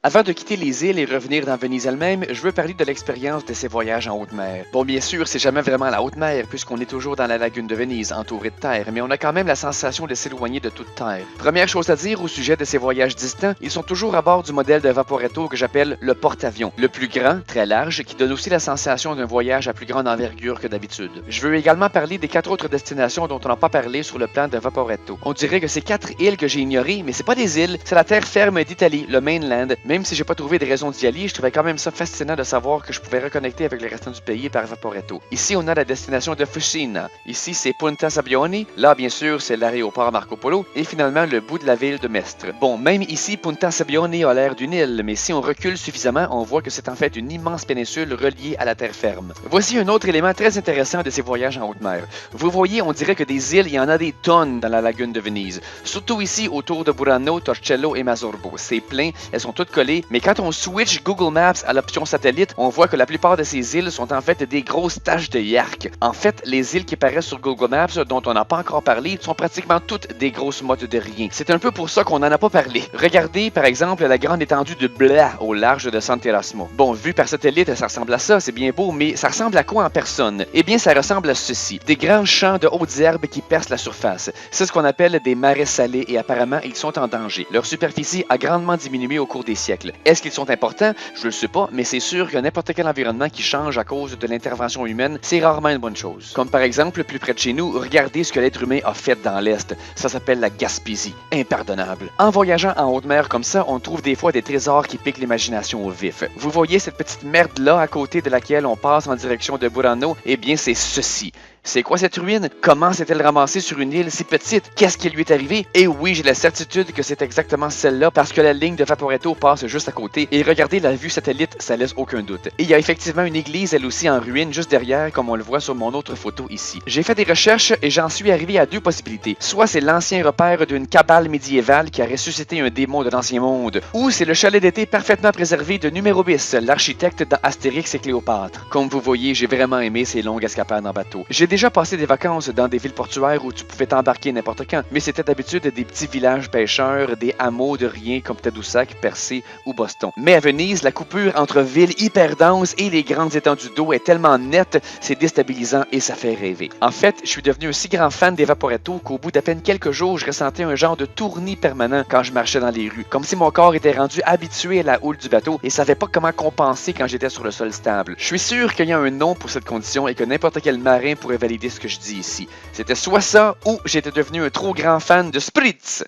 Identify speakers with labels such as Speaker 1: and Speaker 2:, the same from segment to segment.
Speaker 1: Avant de quitter les îles et revenir dans Venise elle-même, je veux parler de l'expérience de ces voyages en haute mer. Bon, bien sûr, c'est jamais vraiment la haute mer puisqu'on est toujours dans la lagune de Venise, entouré de terre, mais on a quand même la sensation de s'éloigner de toute terre. Première chose à dire au sujet de ces voyages distants, ils sont toujours à bord du modèle de Vaporetto que j'appelle le porte-avions. Le plus grand, très large, qui donne aussi la sensation d'un voyage à plus grande envergure que d'habitude. Je veux également parler des 4 autres destinations dont on n'a pas parlé sur le plan de Vaporetto. On dirait que c'est 4 îles que j'ai ignorées, mais c'est pas des îles, c'est la terre ferme d'Italie, le mainland. Même si j'ai pas trouvé de raison d'y aller, je trouvais quand même ça fascinant de savoir que je pouvais reconnecter avec le restant du pays par Vaporetto. Ici, on a la destination de Fusina. Ici, c'est Punta Sabbioni. Là, bien sûr, c'est l'aéroport Marco Polo. Et finalement, le bout de la ville de Mestre. Bon, même ici, Punta Sabbioni a l'air d'une île, mais si on recule suffisamment, on voit que c'est en fait une immense péninsule reliée à la terre ferme. Voici un autre élément très intéressant de ces voyages en haute mer. Vous voyez, on dirait que des îles, il y en a des tonnes dans la lagune de Venise. Surtout ici, autour de Burano, Torcello et Masorbo. C'est plein, elles sont toutes collées, mais quand on switch Google Maps à l'option satellite, on voit que la plupart de ces îles sont en fait des grosses taches de yark. En fait, les îles qui apparaissent sur Google Maps, dont on n'a pas encore parlé, sont pratiquement toutes des grosses mottes de rien. C'est un peu pour ça qu'on n'en a pas parlé. Regardez, par exemple, la grande étendue de Bla au large de San Erasmo. Bon, vu par satellite, ça ressemble à ça, c'est bien beau, mais ça ressemble à quoi en personne? Eh bien, ça ressemble à ceci. Des grands champs de hautes herbes qui percent la surface. C'est ce qu'on appelle des marais salés et apparemment, ils sont en danger. Leur superficie a grandement diminué au cours des siècles. Est-ce qu'ils sont importants? Je le sais pas, mais c'est sûr que n'importe quel environnement qui change à cause de l'intervention humaine, c'est rarement une bonne chose. Comme par exemple, plus près de chez nous, regardez ce que l'être humain a fait dans l'Est. Ça s'appelle la Gaspésie. Impardonnable. En voyageant en haute mer comme ça, on trouve des fois des trésors qui piquent l'imagination au vif. Vous voyez cette petite merde-là à côté de laquelle on passe en direction de Burano? Eh bien, c'est ceci. C'est quoi cette ruine? Comment s'est-elle ramassée sur une île si petite? Qu'est-ce qui lui est arrivé? Et oui, j'ai la certitude que c'est exactement celle-là parce que la ligne de Vaporetto passe juste à côté et regardez la vue satellite, ça laisse aucun doute. Et il y a effectivement une église, elle aussi en ruine, juste derrière, comme on le voit sur mon autre photo ici. J'ai fait des recherches et j'en suis arrivé à 2 possibilités. Soit c'est l'ancien repère d'une cabale médiévale qui a ressuscité un démon de l'ancien monde, ou c'est le chalet d'été parfaitement préservé de Numérobis, l'architecte dans Astérix et Cléopâtre. Comme vous voyez, j'ai vraiment aimé ces longues escapades en bateau. J'ai déjà passé des vacances dans des villes portuaires où tu pouvais t'embarquer n'importe quand, mais c'était d'habitude des petits villages pêcheurs, des hameaux de rien comme Tadoussac, Percé ou Boston. Mais à Venise, la coupure entre villes hyper denses et les grandes étendues d'eau est tellement nette, c'est déstabilisant et ça fait rêver. En fait, je suis devenu un si grand fan des Vaporetto qu'au bout d'à peine quelques jours, je ressentais un genre de tournis permanent quand je marchais dans les rues, comme si mon corps était rendu habitué à la houle du bateau et savait pas comment compenser quand j'étais sur le sol stable. Je suis sûr qu'il y a un nom pour cette condition et que n'importe quel marin pourrait valider ce que je dis ici. C'était soit ça ou j'étais devenu un trop grand fan de Spritz.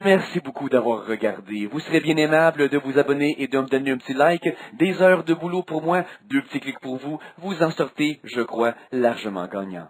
Speaker 1: Merci beaucoup d'avoir regardé. Vous serez bien aimable de vous abonner et de me donner un petit like. Des heures de boulot pour moi, 2 petits clics pour vous. Vous en sortez, je crois, largement gagnant.